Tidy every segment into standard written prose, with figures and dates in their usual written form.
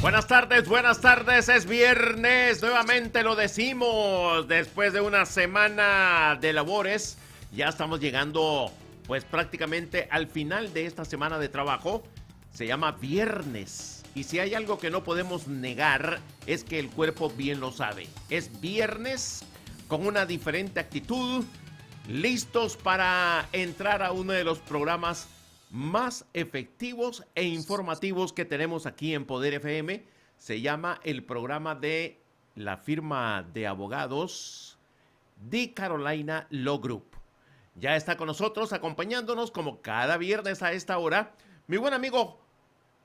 buenas tardes, es viernes, nuevamente lo decimos, después de una semana de labores, ya estamos llegando pues prácticamente al final de esta semana de trabajo, se llama viernes, y si hay algo que no podemos negar es que el cuerpo bien lo sabe, es viernes con una diferente actitud, listos para entrar a uno de los programas más efectivos e informativos que tenemos aquí en Poder FM. Se llama el programa de la firma de abogados The Carolina Law Group. Ya está con nosotros, acompañándonos como cada viernes a esta hora, mi buen amigo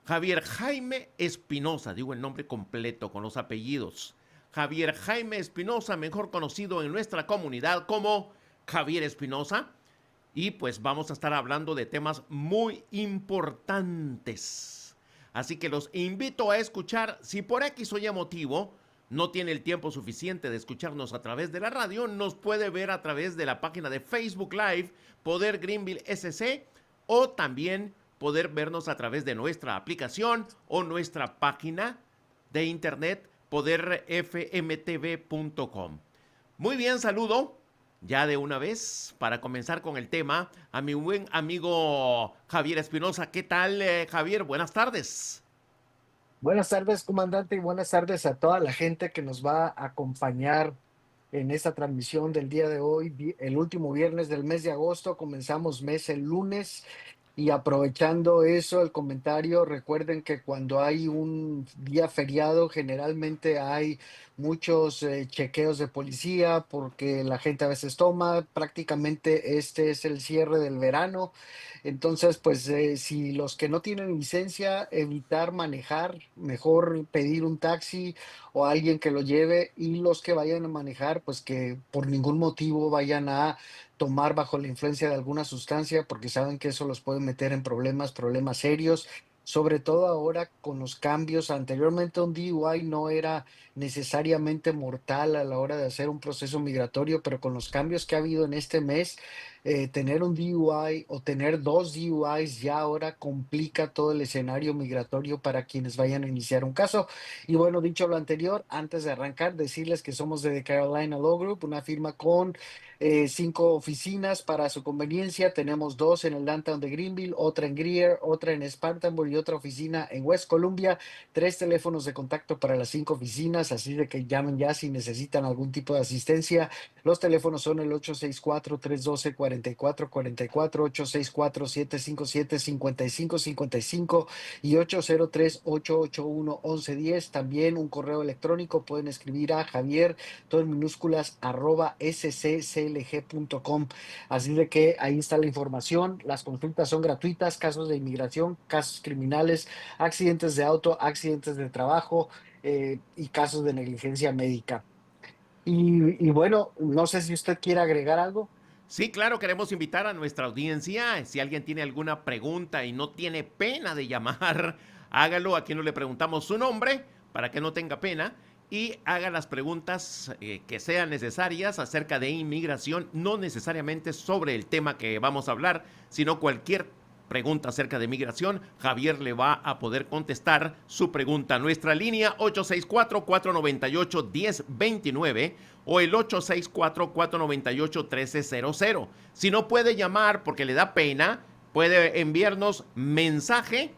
Javier Jaime Espinosa, digo el nombre completo con los apellidos. Javier Jaime Espinosa, mejor conocido en nuestra comunidad como Javier Espinosa. Y pues vamos a estar hablando de temas muy importantes. Así que los invito a escuchar. Si por X o Y motivo no tiene el tiempo suficiente de escucharnos a través de la radio, nos puede ver a través de la página de Facebook Live Poder Greenville SC, o también poder vernos a través de nuestra aplicación o nuestra página de internet poderfmtv.com. Muy bien, saludo ya de una vez para comenzar con el tema a mi buen amigo Javier Espinosa. ¿Qué tal, Javier? Buenas tardes. Buenas tardes, comandante, y buenas tardes a toda la gente que nos va a acompañar en esta transmisión del día de hoy, el último viernes del mes de agosto. Comenzamos mes el lunes y aprovechando eso, el comentario, recuerden que cuando hay un día feriado, generalmente hay muchos chequeos de policía porque la gente a veces toma, prácticamente este es el cierre del verano. Entonces, pues si los que no tienen licencia, evitar manejar, mejor pedir un taxi o alguien que lo lleve, y los que vayan a manejar, pues que por ningún motivo vayan a tomar bajo la influencia de alguna sustancia, porque saben que eso los puede meter en problemas serios. Sobre todo ahora con los cambios, anteriormente un DUI no era necesariamente mortal a la hora de hacer un proceso migratorio, pero con los cambios que ha habido en este mes, tener un DUI o tener dos DUIs ya ahora complica todo el escenario migratorio para quienes vayan a iniciar un caso. Y bueno, dicho lo anterior, antes de arrancar, decirles que somos de The Carolina Law Group, una firma con 5 oficinas para su conveniencia. Tenemos dos en el downtown de Greenville, otra en Greer, otra en Spartanburg y otra oficina en West Columbia. 3 teléfonos de contacto para las 5 oficinas, así de que llamen ya si necesitan algún tipo de asistencia. Los teléfonos son el 864-312-4444, 864-757-5555 y 803-881-1110. También un correo electrónico, pueden escribir a Javier, todo en minúsculas, @scclg.com. Así de que ahí está la información. Las consultas son gratuitas: casos de inmigración, casos criminales, accidentes de auto, accidentes de trabajo, y casos de negligencia médica. Y bueno, no sé si usted quiere agregar algo. Sí, claro, queremos invitar a nuestra audiencia. Si alguien tiene alguna pregunta y no tiene pena de llamar, hágalo. Aquí no le preguntamos su nombre para que no tenga pena. Y haga las preguntas que sean necesarias acerca de inmigración, no necesariamente sobre el tema que vamos a hablar, sino cualquier pregunta acerca de migración. Javier le va a poder contestar su pregunta. Nuestra línea 864-498-1029 o el 864-498-1300. Si no puede llamar porque le da pena, puede enviarnos mensaje,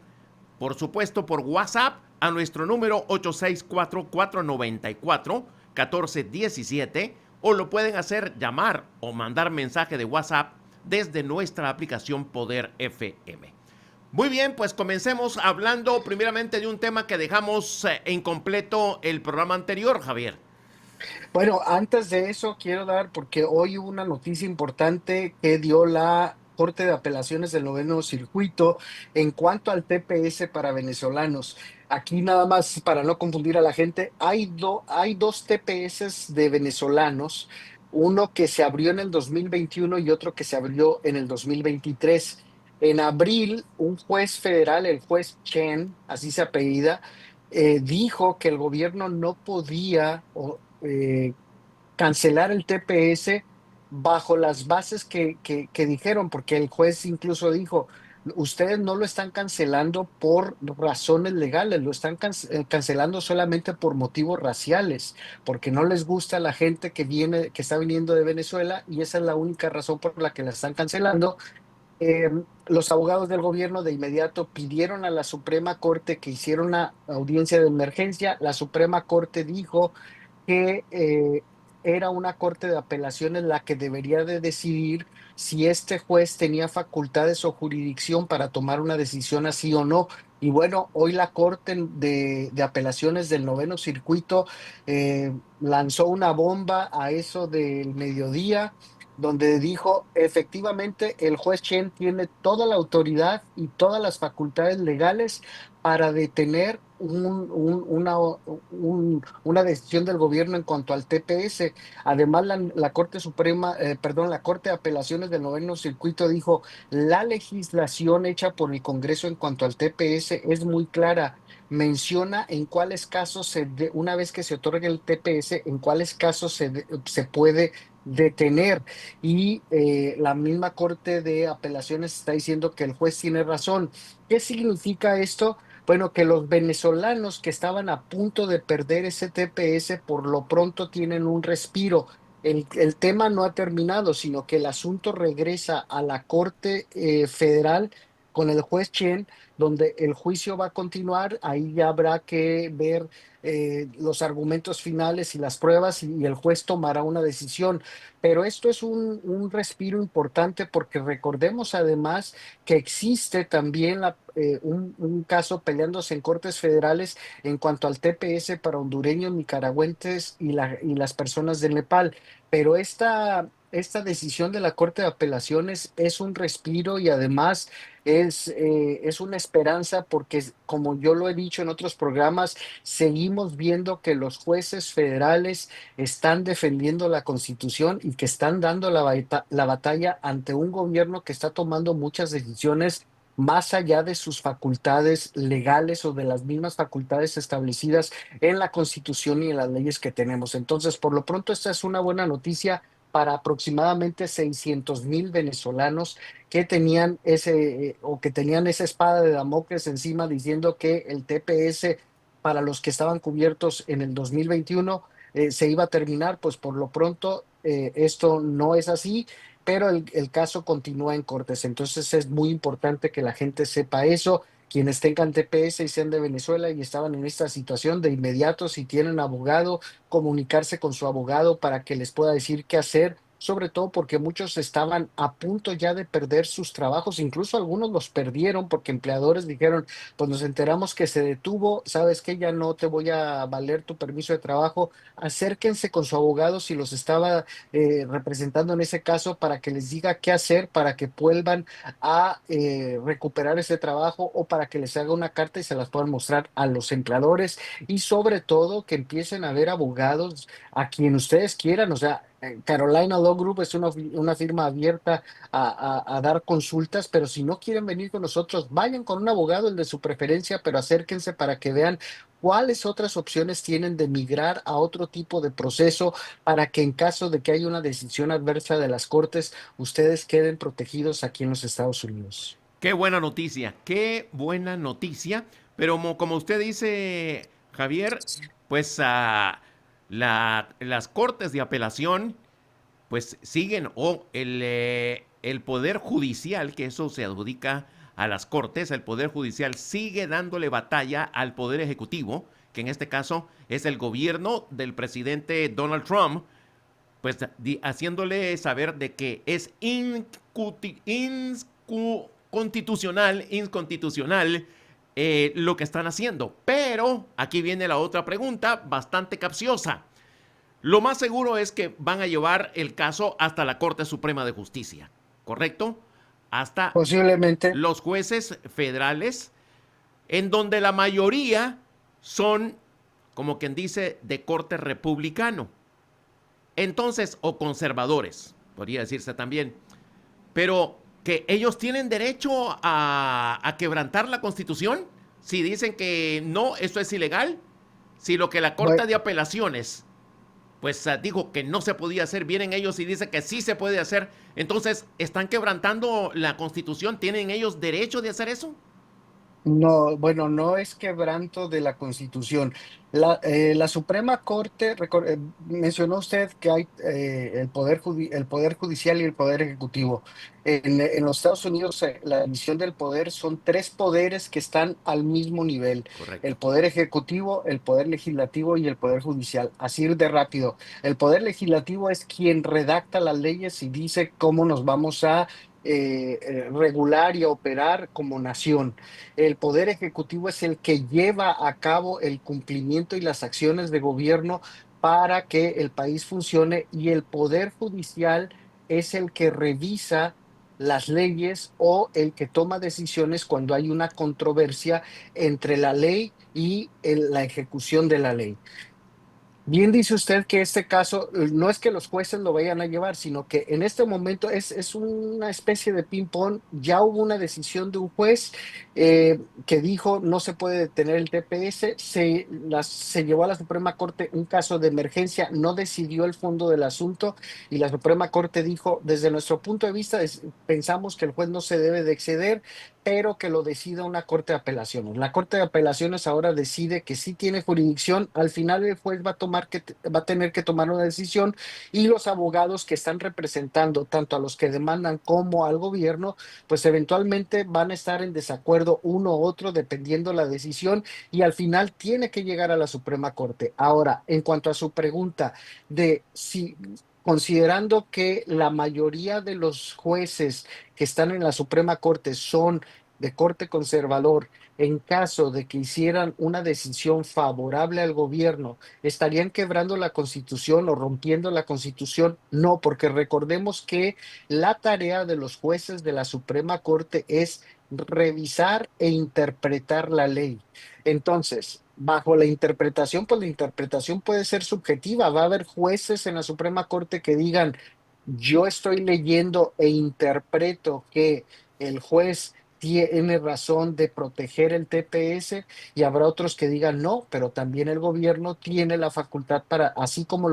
por supuesto, por WhatsApp a nuestro número 864-494-1417, o lo pueden hacer llamar o mandar mensaje de WhatsApp desde nuestra aplicación Poder FM. Muy bien, pues comencemos hablando primeramente de un tema que dejamos incompleto el programa anterior, Javier. Bueno, antes de eso quiero dar, porque hoy hubo una noticia importante que dio la Corte de Apelaciones del Noveno Circuito en cuanto al TPS para venezolanos. Aquí nada más para no confundir a la gente, hay dos TPS de venezolanos, uno que se abrió en el 2021 y otro que se abrió en el 2023. En abril, un juez federal, el juez Chen, así se apellida, dijo que el gobierno no podía cancelar el TPS bajo las bases que dijeron, porque el juez incluso dijo, Ustedes no lo están cancelando por razones legales, lo están cancelando solamente por motivos raciales, porque no les gusta la gente que viene, que está viniendo de Venezuela, y esa es la única razón por la que la están cancelando. eh, los abogados del gobierno de inmediato pidieron a la Suprema Corte que hiciera una audiencia de emergencia. La Suprema Corte dijo que era una corte de apelaciones la que debería de decidir si este juez tenía facultades o jurisdicción para tomar una decisión así o no. Y bueno, hoy la Corte de Apelaciones del Noveno Circuito lanzó una bomba a eso del mediodía, donde dijo, efectivamente, el juez Chen tiene toda la autoridad y todas las facultades legales para detener una decisión del gobierno en cuanto al TPS. Además, la Corte Suprema, perdón, la Corte de Apelaciones del Noveno Circuito dijo, la legislación hecha por el Congreso en cuanto al TPS es muy clara. Menciona en cuáles casos, una vez que se otorgue el TPS, en cuáles casos se puede detener. Y la misma Corte de Apelaciones está diciendo que el juez tiene razón. ¿Qué significa esto? Bueno, que los venezolanos que estaban a punto de perder ese TPS por lo pronto tienen un respiro. El tema no ha terminado, sino que el asunto regresa a la Corte Federal con el juez Chen, donde el juicio va a continuar. Ahí ya habrá que ver los argumentos finales y las pruebas, y el juez tomará una decisión. Pero esto es un respiro importante, porque recordemos además que existe también un caso peleándose en cortes federales en cuanto al TPS para hondureños, nicaragüenses y las personas de Nepal. Pero esta decisión de la Corte de Apelaciones es un respiro, y además es una esperanza, porque como yo lo he dicho en otros programas, seguimos viendo que los jueces federales están defendiendo la Constitución y que están dando la batalla ante un gobierno que está tomando muchas decisiones más allá de sus facultades legales o de las mismas facultades establecidas en la Constitución y en las leyes que tenemos. Entonces, por lo pronto, esta es una buena noticia para aproximadamente 600,000 venezolanos que tenían o que tenían esa espada de Damocles encima, diciendo que el TPS para los que estaban cubiertos en el 2021 se iba a terminar. Pues por lo pronto esto no es así, pero el caso continúa en cortes. Entonces es muy importante que la gente sepa eso. Quienes tengan TPS y sean de Venezuela y estaban en esta situación, de inmediato, si tienen abogado, comunicarse con su abogado para que les pueda decir qué hacer, sobre todo porque muchos estaban a punto ya de perder sus trabajos, incluso algunos los perdieron porque empleadores dijeron, pues nos enteramos que se detuvo, sabes que ya no te voy a valer tu permiso de trabajo. Acérquense con su abogado si los estaba representando en ese caso, para que les diga qué hacer, para que vuelvan a recuperar ese trabajo, o para que les haga una carta y se las puedan mostrar a los empleadores. Y sobre todo que empiecen a ver abogados a quien ustedes quieran. O sea, Carolina Law Group es una firma abierta a dar consultas, pero si no quieren venir con nosotros, vayan con un abogado, el de su preferencia, pero acérquense para que vean cuáles otras opciones tienen de migrar a otro tipo de proceso, para que en caso de que haya una decisión adversa de las cortes, ustedes queden protegidos aquí en los Estados Unidos. Qué buena noticia. Pero como usted dice, Javier, pues las cortes de apelación pues siguen, o el Poder Judicial, que eso se adjudica a las Cortes, el Poder Judicial sigue dándole batalla al Poder Ejecutivo, que en este caso es el gobierno del presidente Donald Trump, pues haciéndole saber de que es inconstitucional lo que están haciendo. Pero aquí viene la otra pregunta, bastante capciosa. Lo más seguro es que van a llevar el caso hasta la Corte Suprema de Justicia, ¿correcto? Hasta Posiblemente. los jueces federales, en donde la mayoría son, como quien dice, de corte republicano. Entonces, o conservadores, podría decirse también. Pero que ellos tienen derecho a quebrantar la Constitución si dicen que no, esto es ilegal. Si lo que la Corte Bueno, de Apelaciones pues dijo que no se podía hacer, vienen ellos y dicen que sí se puede hacer, entonces están quebrantando la Constitución, ¿tienen ellos derecho de hacer eso? No, bueno, no es quebranto de la Constitución. La Suprema Corte, mencionó usted que hay el poder judicial y el poder ejecutivo. En los Estados Unidos, la división del poder son tres poderes que están al mismo nivel: Correcto. el poder ejecutivo, el poder legislativo y el poder judicial. Así de rápido. El poder legislativo es quien redacta las leyes y dice cómo nos vamos a regular y a operar como nación. El poder ejecutivo es el que lleva a cabo el cumplimiento y las acciones de gobierno para que el país funcione, y el poder judicial es el que revisa las leyes o el que toma decisiones cuando hay una controversia entre la ley y la ejecución de la ley. Bien dice usted que este caso no es que los jueces lo vayan a llevar, sino que en este momento es una especie de ping-pong. Ya hubo una decisión de un juez que dijo no se puede detener el TPS. Se llevó a la Suprema Corte un caso de emergencia, no decidió el fondo del asunto, y la Suprema Corte dijo, desde nuestro punto de vista, pensamos que el juez no se debe de exceder, pero que lo decida una corte de apelaciones. La corte de apelaciones ahora decide que sí tiene jurisdicción. Al final el juez va a tener que tomar una decisión, y los abogados que están representando tanto a los que demandan como al gobierno, pues eventualmente van a estar en desacuerdo uno u otro dependiendo la decisión, y al final tiene que llegar a la Suprema Corte. Ahora, en cuanto a su pregunta de si, considerando que la mayoría de los jueces que están en la Suprema Corte son de corte conservador, en caso de que hicieran una decisión favorable al gobierno, ¿estarían quebrando la Constitución o rompiendo la Constitución? No, porque recordemos que la tarea de los jueces de la Suprema Corte es revisar e interpretar la ley. Entonces, bajo la interpretación, pues la interpretación puede ser subjetiva. Va a haber jueces en la Suprema Corte que digan, yo estoy leyendo e interpreto que el juez tiene razón de proteger el TPS, y habrá otros que digan no, pero también el gobierno tiene la facultad para, así como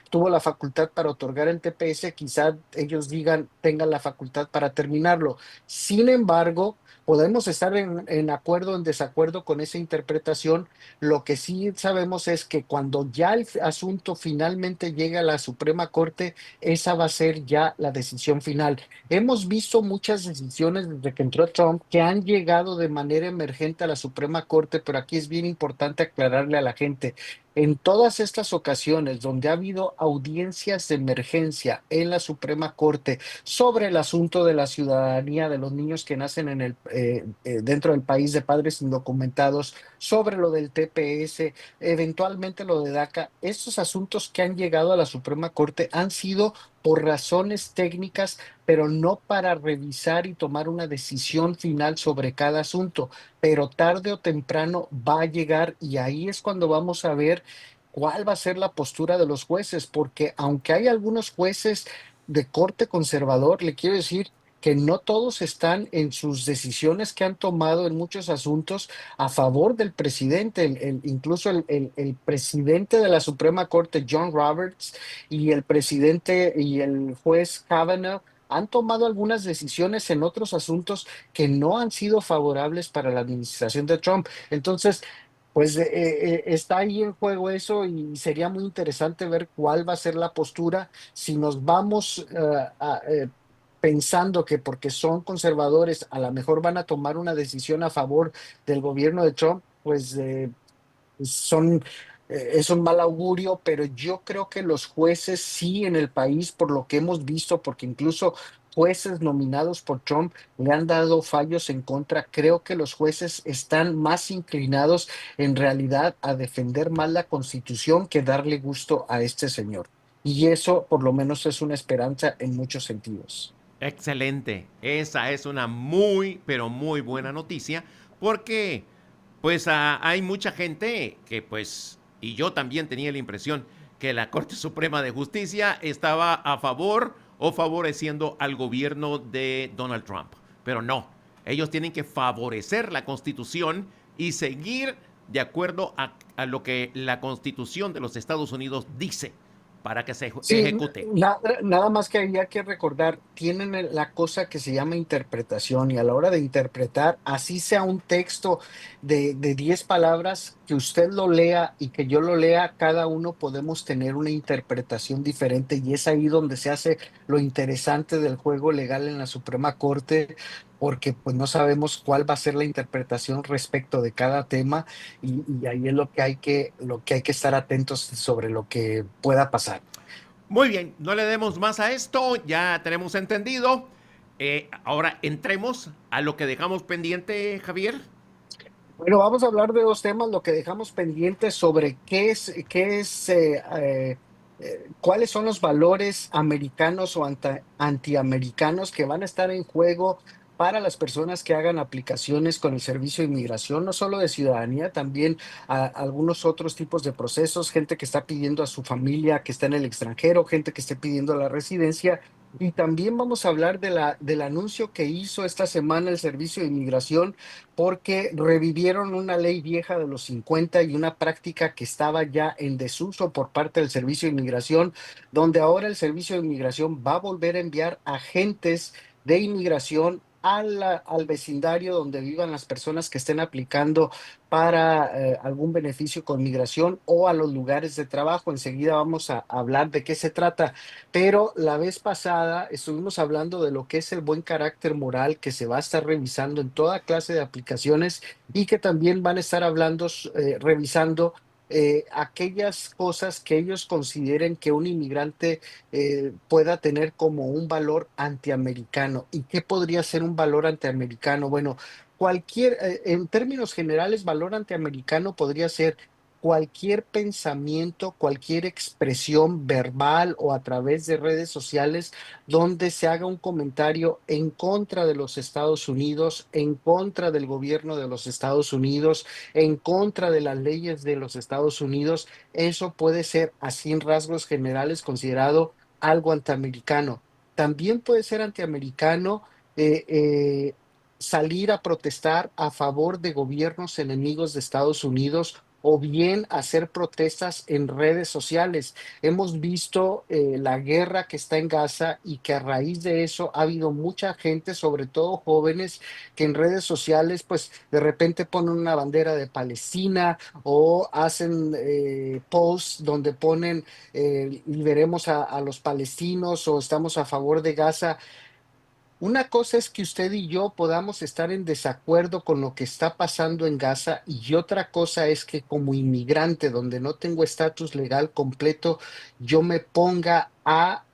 tuvo la facultad para otorgar el TPS, quizá ellos tengan la facultad para terminarlo. Sin embargo, podemos estar en acuerdo o en desacuerdo con esa interpretación. Lo que sí sabemos es que cuando ya el asunto finalmente llega a la Suprema Corte, esa va a ser ya la decisión final. Hemos visto muchas decisiones desde que entró Trump que han llegado de manera emergente a la Suprema Corte, pero aquí es bien importante aclararle a la gente. En todas estas ocasiones donde ha habido audiencias de emergencia en la Suprema Corte sobre el asunto de la ciudadanía de los niños que nacen dentro del país de padres indocumentados, sobre lo del TPS, eventualmente lo de DACA, estos asuntos que han llegado a la Suprema Corte han sido por razones técnicas, pero no para revisar y tomar una decisión final sobre cada asunto. Pero tarde o temprano va a llegar, y ahí es cuando vamos a ver cuál va a ser la postura de los jueces, porque aunque hay algunos jueces de corte conservador, le quiero decir que no todos están en sus decisiones que han tomado en muchos asuntos a favor del presidente. Incluso el presidente de la Suprema Corte, John Roberts, y el presidente y el juez Kavanaugh han tomado algunas decisiones en otros asuntos que no han sido favorables para la administración de Trump. Entonces, pues está ahí en juego eso, y sería muy interesante ver cuál va a ser la postura. Si nos vamos pensando que porque son conservadores a lo mejor van a tomar una decisión a favor del gobierno de Trump, pues son, es un mal augurio. Pero yo creo que los jueces sí en el país, por lo que hemos visto, porque incluso jueces nominados por Trump le han dado fallos en contra, creo que los jueces están más inclinados en realidad a defender más la Constitución que darle gusto a este señor. Y eso por lo menos es una esperanza en muchos sentidos. Excelente. Esa es una muy, pero muy buena noticia porque pues hay mucha gente que pues, y yo también tenía la impresión que la Corte Suprema de Justicia estaba a favor o favoreciendo al gobierno de Donald Trump. Pero no, ellos tienen que favorecer la Constitución y seguir de acuerdo a lo que la Constitución de los Estados Unidos dice. para que se Sí, ejecute. nada más que había que recordar, tienen la cosa que se llama interpretación y a la hora de interpretar, así sea un texto de 10 palabras, que usted lo lea y que yo lo lea, cada uno podemos tener una interpretación diferente y es ahí donde se hace lo interesante del juego legal en la Suprema Corte, porque pues no sabemos cuál va a ser la interpretación respecto de cada tema y ahí es lo que hay que estar atentos sobre lo que pueda pasar. Muy bien, no le demos más a esto, ya tenemos entendido. Ahora entremos a lo que dejamos pendiente, Javier. Bueno, vamos a hablar de dos temas, lo que dejamos pendiente sobre cuáles son los valores americanos o antiamericanos que van a estar en juego para las personas que hagan aplicaciones con el Servicio de Inmigración, no solo de ciudadanía, también algunos otros tipos de procesos, gente que está pidiendo a su familia que está en el extranjero, gente que esté pidiendo la residencia. Y también vamos a hablar del anuncio que hizo esta semana el Servicio de Inmigración porque revivieron una ley vieja de los 50 y una práctica que estaba ya en desuso por parte del Servicio de Inmigración, donde ahora el Servicio de Inmigración va a volver a enviar agentes de inmigración al vecindario donde vivan las personas que estén aplicando para algún beneficio con migración o a los lugares de trabajo. Enseguida vamos a hablar de qué se trata, pero la vez pasada estuvimos hablando de lo que es el buen carácter moral que se va a estar revisando en toda clase de aplicaciones y que también van a estar hablando, revisando aquellas cosas que ellos consideren que un inmigrante pueda tener como un valor antiamericano. ¿Y qué podría ser un valor antiamericano? Bueno, en términos generales, valor antiamericano podría ser cualquier pensamiento, cualquier expresión verbal o a través de redes sociales donde se haga un comentario en contra de los Estados Unidos, en contra del gobierno de los Estados Unidos, en contra de las leyes de los Estados Unidos. Eso puede ser, así en rasgos generales, considerado algo antiamericano. También puede ser antiamericano eh, eh, salir a protestar a favor de gobiernos enemigos de Estados Unidos o bien hacer protestas en redes sociales. Hemos visto la guerra que está en Gaza y que a raíz de eso ha habido mucha gente, sobre todo jóvenes, que en redes sociales pues de repente ponen una bandera de Palestina o hacen posts donde ponen liberemos a los palestinos o estamos a favor de Gaza. Una cosa es que usted y yo podamos estar en desacuerdo con lo que está pasando en Gaza y otra cosa es que como inmigrante donde no tengo estatus legal completo, yo me ponga a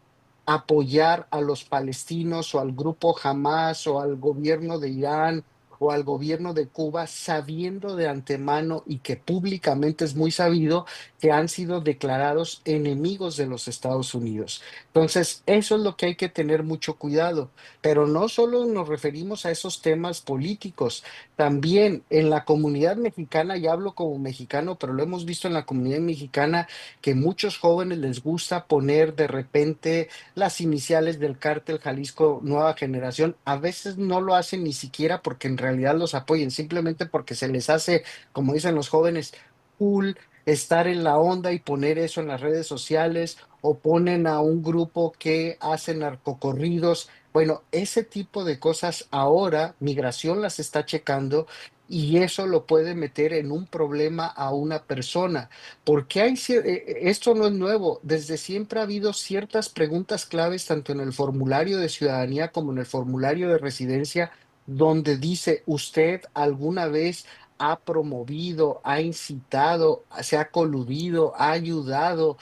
apoyar a los palestinos o al grupo Hamas o al gobierno de Irán o al gobierno de Cuba, sabiendo de antemano y que públicamente es muy sabido que han sido declarados enemigos de los Estados Unidos. Entonces, eso es lo que hay que tener mucho cuidado. Pero no solo nos referimos a esos temas políticos, también en la comunidad mexicana, y hablo como mexicano, pero lo hemos visto en la comunidad mexicana, que muchos jóvenes les gusta poner de repente las iniciales del cártel Jalisco Nueva Generación. A veces no lo hacen ni siquiera porque en realidad los apoyen, simplemente porque se les hace, como dicen los jóvenes, cool estar en la onda y poner eso en las redes sociales o ponen a un grupo que hace narcocorridos. Bueno, ese tipo de cosas ahora migración las está checando y eso lo puede meter en un problema a una persona. Porque esto no es nuevo, desde siempre ha habido ciertas preguntas claves tanto en el formulario de ciudadanía como en el formulario de residencia donde dice, ¿usted alguna vez ha promovido, ha incitado, se ha coludido, ha ayudado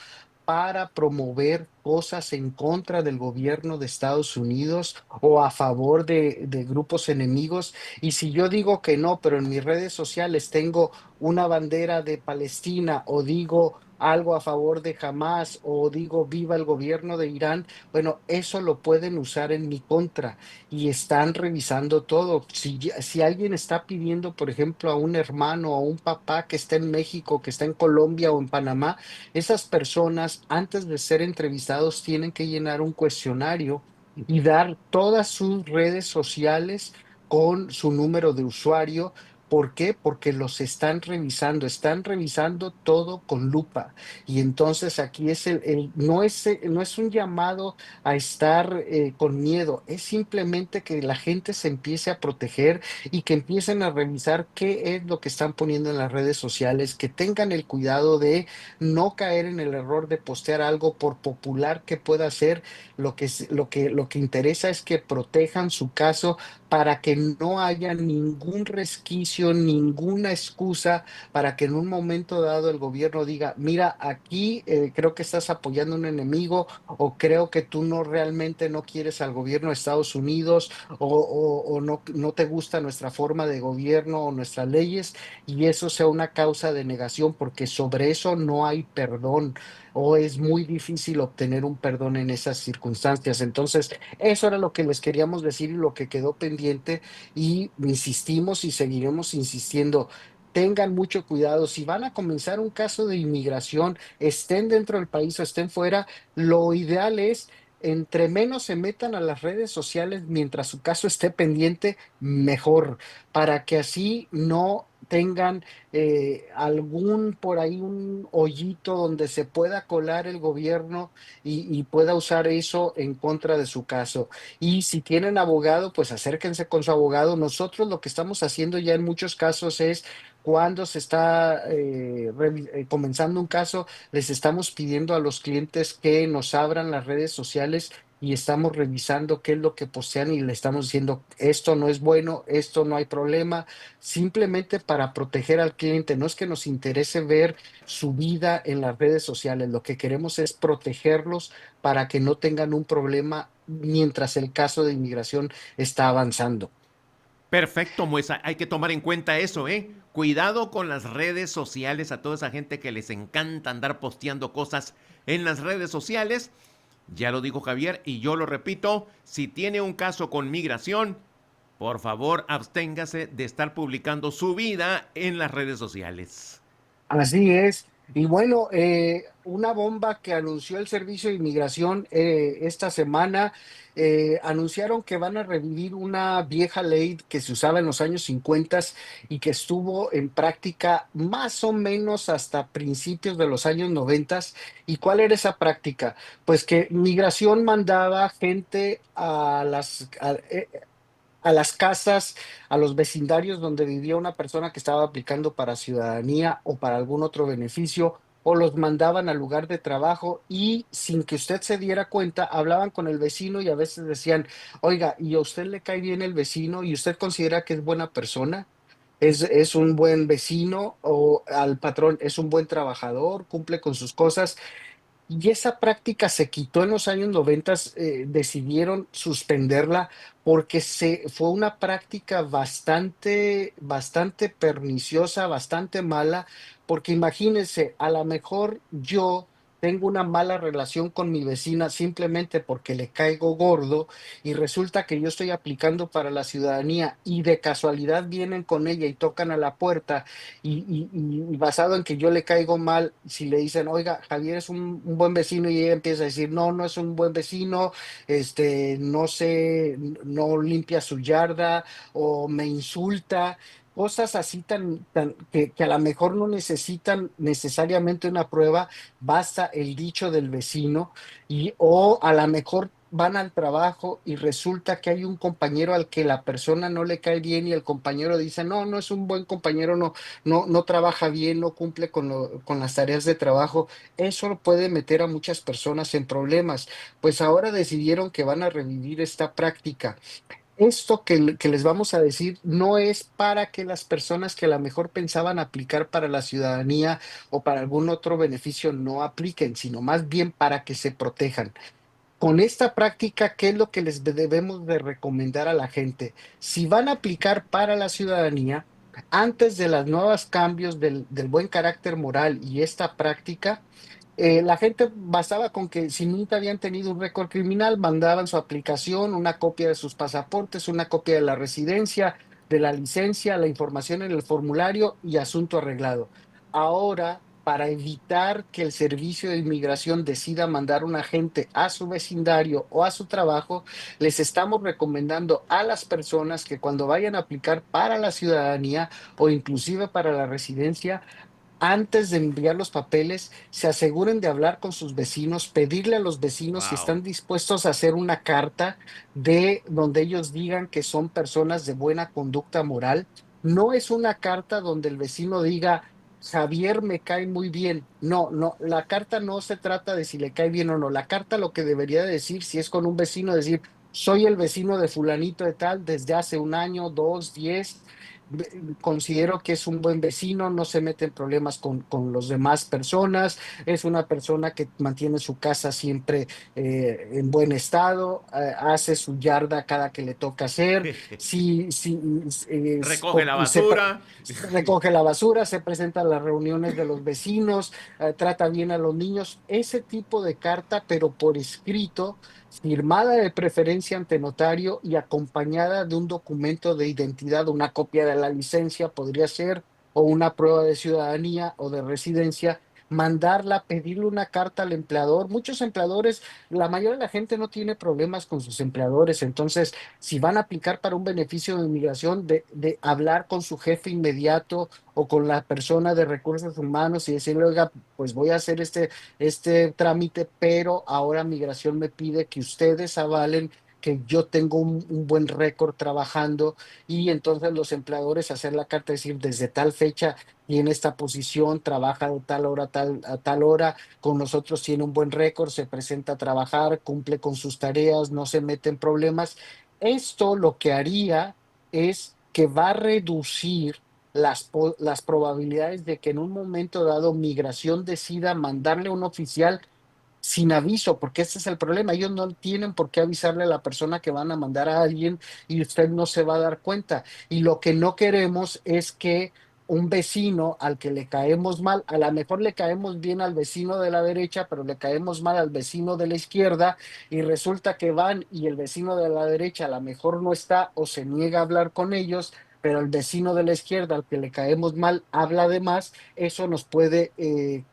para promover cosas en contra del gobierno de Estados Unidos o a favor de grupos enemigos? Y si yo digo que no, pero en mis redes sociales tengo una bandera de Palestina o digo algo a favor de Hamas o digo viva el gobierno de Irán, bueno, eso lo pueden usar en mi contra y están revisando todo. Si alguien está pidiendo, por ejemplo, a un hermano o a un papá que está en México, que está en Colombia o en Panamá, esas personas antes de ser entrevistados tienen que llenar un cuestionario y dar todas sus redes sociales con su número de usuario ¿Por qué? Porque los están revisando todo con lupa. Y entonces aquí es no es un llamado a estar con miedo, es simplemente que la gente se empiece a proteger y que empiecen a revisar qué es lo que están poniendo en las redes sociales, que tengan el cuidado de no caer en el error de postear algo por popular que pueda ser. Lo que interesa es que protejan su caso para que no haya ningún resquicio, ninguna excusa para que en un momento dado el gobierno diga, mira, aquí creo que estás apoyando a un enemigo o creo que tú no realmente no quieres al gobierno de Estados Unidos o no te gusta nuestra forma de gobierno o nuestras leyes y eso sea una causa de negación porque sobre eso no hay perdón o es muy difícil obtener un perdón en esas circunstancias. Entonces, eso era lo que les queríamos decir y lo que quedó pendiente y insistimos y seguiremos insistiendo. Tengan mucho cuidado. Si van a comenzar un caso de inmigración, estén dentro del país o estén fuera, lo ideal es entre menos se metan a las redes sociales mientras su caso esté pendiente, mejor, para que así no tengan algún por ahí un hoyito donde se pueda colar el gobierno y pueda usar eso en contra de su caso. Y si tienen abogado, pues acérquense con su abogado. Nosotros lo que estamos haciendo ya en muchos casos es cuando se está comenzando un caso, les estamos pidiendo a los clientes que nos abran las redes sociales y estamos revisando qué es lo que postean y le estamos diciendo, esto no es bueno, esto no hay problema, simplemente para proteger al cliente. No es que nos interese ver su vida en las redes sociales, lo que queremos es protegerlos para que no tengan un problema mientras el caso de inmigración está avanzando. Perfecto, Moisa. Hay que tomar en cuenta eso, ¿eh? Cuidado con las redes sociales, a toda esa gente que les encanta andar posteando cosas en las redes sociales. Ya lo dijo Javier y yo lo repito, si tiene un caso con migración, por favor absténgase de estar publicando su vida en las redes sociales. Así es. Y bueno, una bomba que anunció el Servicio de Inmigración esta semana, anunciaron que van a revivir una vieja ley que se usaba en los años 50 y que estuvo en práctica más o menos hasta principios de los años 90. ¿Y cuál era esa práctica? Pues que migración mandaba gente a las casas, a los vecindarios donde vivía una persona que estaba aplicando para ciudadanía o para algún otro beneficio, o los mandaban al lugar de trabajo y sin que usted se diera cuenta, hablaban con el vecino y a veces decían, oiga, ¿y a usted le cae bien el vecino y usted considera que es buena persona? Es un buen vecino o al patrón es un buen trabajador, cumple con sus cosas y esa práctica se quitó en los años 90, decidieron suspenderla porque fue una práctica bastante perniciosa, bastante mala, porque imagínense, a lo mejor yo tengo una mala relación con mi vecina simplemente porque le caigo gordo y resulta que yo estoy aplicando para la ciudadanía y de casualidad vienen con ella y tocan a la puerta y basado en que yo le caigo mal, si le dicen, oiga, Javier es un buen vecino y ella empieza a decir, no, no es un buen vecino, no sé, no limpia su yarda o me insulta, cosas así que a lo mejor no necesitan necesariamente una prueba, basta el dicho del vecino o a lo mejor van al trabajo y resulta que hay un compañero al que la persona no le cae bien y el compañero dice, no, no es un buen compañero, no trabaja bien, no cumple con las tareas de trabajo, eso puede meter a muchas personas en problemas. Pues ahora decidieron que van a revivir esta práctica. Esto que les vamos a decir no es para que las personas que a lo mejor pensaban aplicar para la ciudadanía o para algún otro beneficio no apliquen, sino más bien para que se protejan. Con esta práctica, ¿qué es lo que les debemos de recomendar a la gente? Si van a aplicar para la ciudadanía, antes de los nuevos cambios del buen carácter moral y esta práctica, la gente bastaba con que si nunca habían tenido un récord criminal, mandaban su aplicación, una copia de sus pasaportes, una copia de la residencia, de la licencia, la información en el formulario y asunto arreglado. Ahora para evitar que el servicio de inmigración decida mandar un agente a su vecindario o a su trabajo, les estamos recomendando a las personas que cuando vayan a aplicar para la ciudadanía o inclusive para la residencia, antes de enviar los papeles, se aseguren de hablar con sus vecinos, pedirle a los vecinos si Wow. están dispuestos a hacer una carta de donde ellos digan que son personas de buena conducta moral. No es una carta donde el vecino diga, Javier me cae muy bien. No, no, la carta no se trata de si le cae bien o no. La carta lo que debería de decir, si es con un vecino, decir, soy el vecino de fulanito de tal desde hace un año, dos, 10. Considero que es un buen vecino, no se mete en problemas con los demás personas, es una persona que mantiene su casa siempre en buen estado, hace su yarda cada que le toca hacer, si Recoge la basura. recoge la basura, se presenta a las reuniones de los vecinos, trata bien a los niños, ese tipo de carta, pero por escrito, firmada de preferencia ante notario y acompañada de un documento de identidad, una copia de la licencia podría ser, o una prueba de ciudadanía o de residencia, mandarla, pedirle una carta al empleador. Muchos empleadores, la mayoría de la gente no tiene problemas con sus empleadores, entonces si van a aplicar para un beneficio de inmigración, de hablar con su jefe inmediato o con la persona de recursos humanos y decirle, oiga, pues voy a hacer este trámite, pero ahora migración me pide que ustedes avalen que yo tengo un buen récord trabajando y entonces los empleadores hacer la carta, decir, desde tal fecha tiene esta posición, trabaja de tal hora a tal hora, con nosotros tiene un buen récord, se presenta a trabajar, cumple con sus tareas, no se mete en problemas. Esto lo que haría es que va a reducir las probabilidades de que en un momento dado migración decida mandarle un oficial sin aviso, porque ese es el problema. Ellos no tienen por qué avisarle a la persona que van a mandar a alguien y usted no se va a dar cuenta. Y lo que no queremos es que un vecino al que le caemos mal, a lo mejor le caemos bien al vecino de la derecha, pero le caemos mal al vecino de la izquierda y resulta que van y el vecino de la derecha a lo mejor no está o se niega a hablar con ellos, pero el vecino de la izquierda al que le caemos mal habla de más, eso nos puede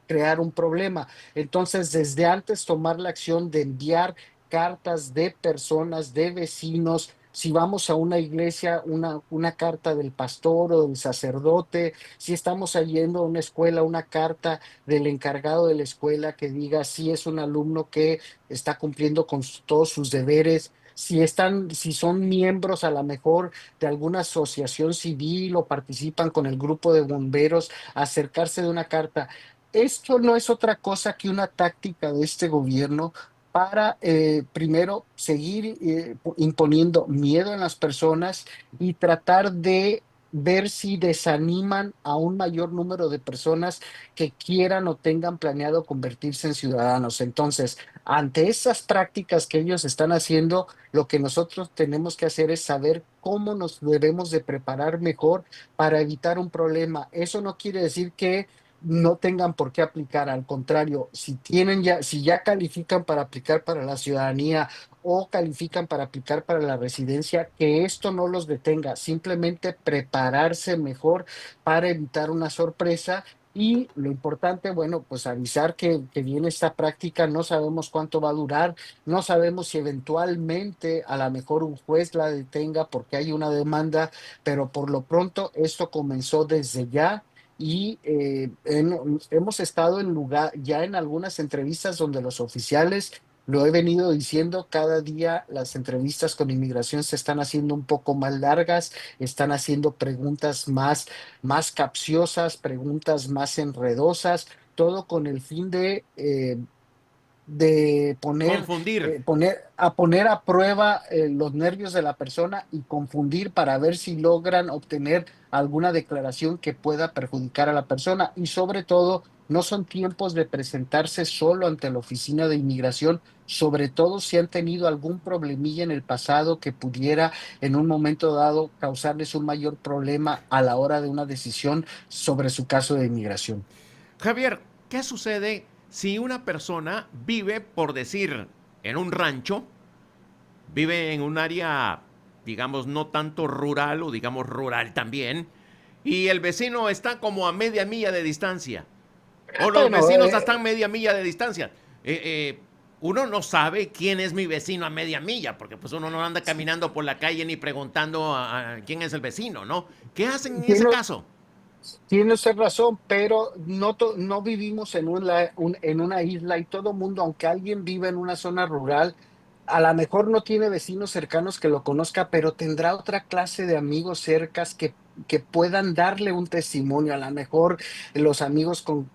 crear un problema. Entonces, desde antes tomar la acción de enviar cartas de personas, de vecinos, si vamos a una iglesia, una carta del pastor o del sacerdote, si estamos yendo a una escuela, una carta del encargado de la escuela que diga si es un alumno que está cumpliendo con todos sus deberes. Si son miembros a lo mejor de alguna asociación civil o participan con el grupo de bomberos, acercarse de una carta. Esto no es otra cosa que una táctica de este gobierno para, primero, seguir imponiendo miedo en las personas y tratar de ver si desaniman a un mayor número de personas que quieran o tengan planeado convertirse en ciudadanos. Entonces, ante esas prácticas que ellos están haciendo, lo que nosotros tenemos que hacer es saber cómo nos debemos de preparar mejor para evitar un problema. Eso no quiere decir que no tengan por qué aplicar. Al contrario, si ya califican para aplicar para la ciudadanía o califican para aplicar para la residencia, que esto no los detenga, simplemente prepararse mejor para evitar una sorpresa. Y lo importante, bueno, pues avisar que viene esta práctica, no sabemos cuánto va a durar, no sabemos si eventualmente a lo mejor un juez la detenga porque hay una demanda, pero por lo pronto esto comenzó desde ya y hemos estado ya en algunas entrevistas donde los oficiales, lo he venido diciendo, cada día las entrevistas con inmigración se están haciendo un poco más largas, están haciendo preguntas más capciosas, preguntas más enredosas, todo con el fin de Confundir. poner a prueba los nervios de la persona y confundir para ver si logran obtener alguna declaración que pueda perjudicar a la persona. Y sobre todo, no son tiempos de presentarse solo ante la oficina de inmigración, sobre todo si han tenido algún problemilla en el pasado que pudiera en un momento dado causarles un mayor problema a la hora de una decisión sobre su caso de inmigración. Javier, ¿qué sucede si una persona vive, por decir, en un rancho, vive en un área, digamos, no tanto rural o digamos rural también, y el vecino está como a media milla de distancia? O los Bueno, vecinos están media milla de distancia. Uno no sabe quién es mi vecino a media milla, porque pues uno no anda caminando por la calle ni preguntando a quién es el vecino, ¿no? ¿Qué hacen en ese tiene, caso? tiene usted razón, pero no vivimos en una isla y todo mundo, aunque alguien viva en una zona rural, a lo mejor no tiene vecinos cercanos que lo conozca, pero tendrá otra clase de amigos cercas que puedan darle un testimonio. A lo mejor los amigos con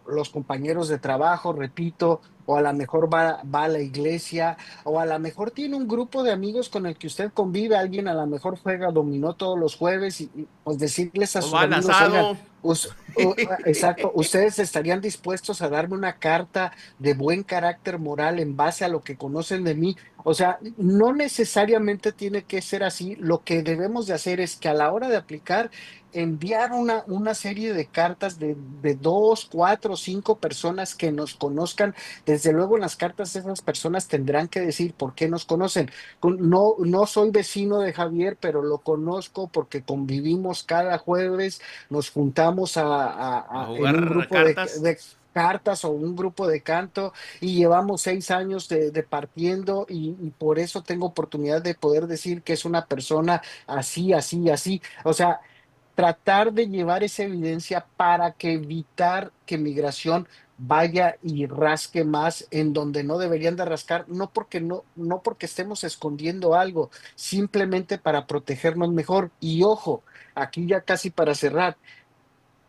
los compañeros de trabajo, repito, o a lo mejor va a la iglesia, o a lo mejor tiene un grupo de amigos con el que usted convive, alguien a lo mejor juega dominó todos los jueves y, pues decirles a O sus va al amigos, oigan, asado. exacto, ustedes estarían dispuestos a darme una carta de buen carácter moral en base a lo que conocen de mí. O sea, no necesariamente tiene que ser así. Lo que debemos de hacer es que a la hora de aplicar, enviar una serie de cartas de dos, cuatro, cinco personas que nos conozcan. Desde luego en las cartas esas personas tendrán que decir por qué nos conocen. No soy vecino de Javier, pero lo conozco porque convivimos cada jueves, nos juntamos A en un jugar grupo cartas. de cartas o un grupo de canto y llevamos 6 años de partiendo y por eso tengo oportunidad de poder decir que es una persona así, así, así. O sea, tratar de llevar esa evidencia para que evitar que migración vaya y rasque más en donde no deberían de rascar, no porque estemos escondiendo algo, simplemente para protegernos mejor. Y ojo, aquí ya casi para cerrar.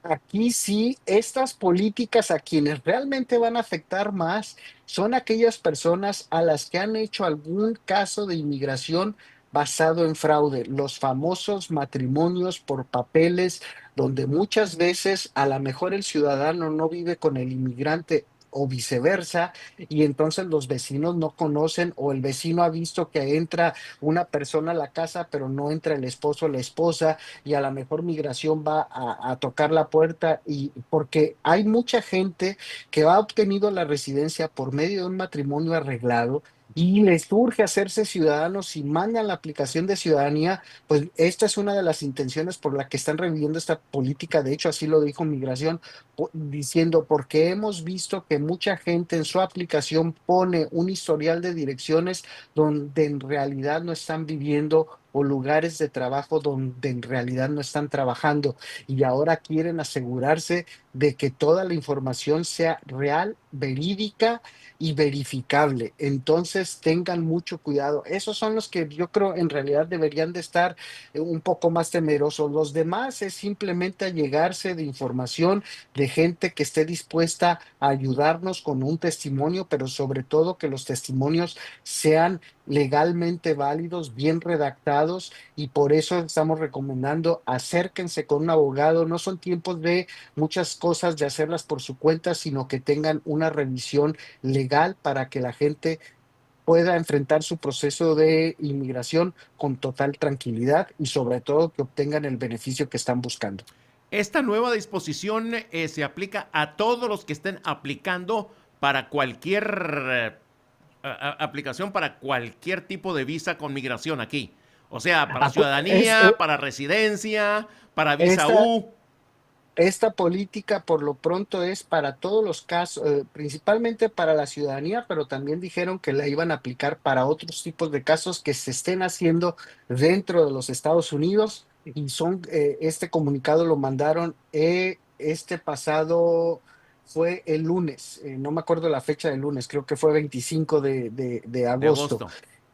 Aquí sí, estas políticas a quienes realmente van a afectar más son aquellas personas a las que han hecho algún caso de inmigración basado en fraude, los famosos matrimonios por papeles, donde muchas veces a lo mejor el ciudadano no vive con el inmigrante o viceversa, y entonces los vecinos no conocen o el vecino ha visto que entra una persona a la casa, pero no entra el esposo o la esposa y a la mejor migración va a tocar la puerta y porque hay mucha gente que ha obtenido la residencia por medio de un matrimonio arreglado y les surge hacerse ciudadanos y mandan la aplicación de ciudadanía, pues esta es una de las intenciones por la que están reviviendo esta política. De hecho, así lo dijo Migración, diciendo, porque hemos visto que mucha gente en su aplicación pone un historial de direcciones donde en realidad no están viviendo o lugares de trabajo donde en realidad no están trabajando y ahora quieren asegurarse de que toda la información sea real, verídica y verificable. Entonces tengan mucho cuidado. Esos son los que yo creo en realidad deberían de estar un poco más temerosos. Los demás es simplemente allegarse de información de gente que esté dispuesta a ayudarnos con un testimonio, pero sobre todo que los testimonios sean legalmente válidos, bien redactados, y por eso estamos recomendando acérquense con un abogado. No son tiempos de muchas cosas de hacerlas por su cuenta, sino que tengan una revisión legal para que la gente pueda enfrentar su proceso de inmigración con total tranquilidad y sobre todo que obtengan el beneficio que están buscando. Esta nueva disposición se aplica a todos los que estén aplicando para cualquier aplicación para cualquier tipo de visa con migración aquí. O sea, para Es, ciudadanía, para residencia, para visa esta, U. Esta política por lo pronto es para todos los casos, principalmente para la ciudadanía, pero también dijeron que la iban a aplicar para otros tipos de casos que se estén haciendo dentro de los Estados Unidos y este comunicado lo mandaron este pasado, fue el lunes, no me acuerdo la fecha del lunes, creo que fue 25 de De agosto agosto.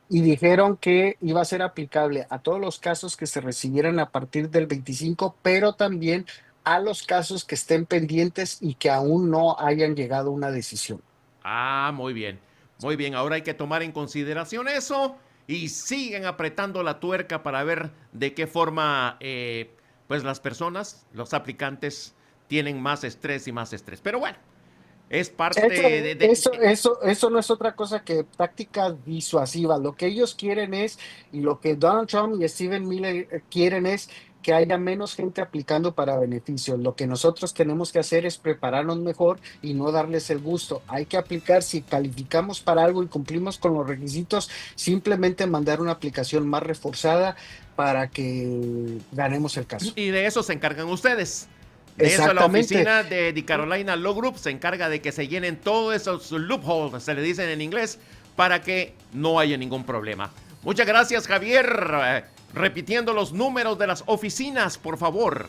y dijeron que iba a ser aplicable a todos los casos que se recibieran a partir del 25, pero también a los casos que estén pendientes y que aún no hayan llegado a una decisión. Ah, muy bien. Muy bien, ahora hay que tomar en consideración eso y siguen apretando la tuerca para ver de qué forma pues las personas, los aplicantes, tienen más estrés y más estrés. Pero bueno, es parte Eso, de eso no es otra cosa que tácticas disuasivas. Lo que ellos quieren es, y lo que Donald Trump y Stephen Miller quieren es que haya menos gente aplicando para beneficios. Lo que nosotros tenemos que hacer es prepararnos mejor y no darles el gusto. Hay que aplicar, si calificamos para algo y cumplimos con los requisitos, simplemente mandar una aplicación más reforzada para que ganemos el caso. y de eso se encargan ustedes. De eso la Exactamente. oficina de The Carolina Law Group se encarga de que se llenen todos esos loopholes, se le dicen en inglés, para que no haya ningún problema. Muchas gracias, Javier. Repitiendo los números de las oficinas, por favor.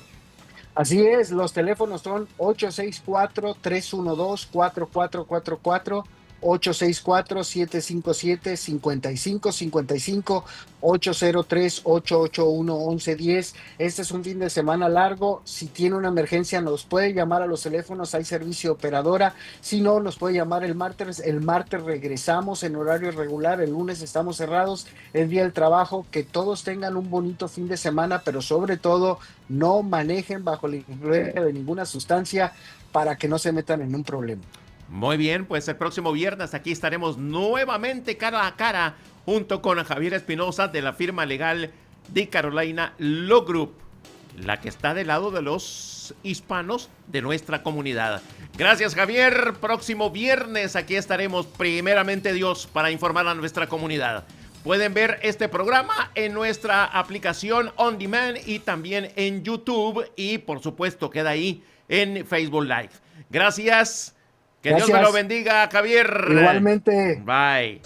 Así es, los teléfonos son 864-312-4444, 864-757-5555, 803-881-1110. Este es un fin de semana largo. Si tiene una emergencia, nos puede llamar a los teléfonos. Hay servicio operadora. Si no, nos puede llamar el martes. El martes regresamos en horario regular. El lunes estamos cerrados. El día del trabajo. Que todos tengan un bonito fin de semana, pero sobre todo, no manejen bajo la influencia de ninguna sustancia para que no se metan en un problema. Muy bien, pues el próximo viernes aquí estaremos nuevamente cara a cara junto con Javier Espinosa de la firma legal de Carolina Law Group, la que está del lado de los hispanos de nuestra comunidad. Gracias, Javier. Próximo viernes aquí estaremos, primeramente Dios, para informar a nuestra comunidad. Pueden ver este programa en nuestra aplicación On Demand y también en YouTube y por supuesto queda ahí en Facebook Live. Gracias. Que Dios me lo Gracias. bendiga, Javier. Igualmente. Bye.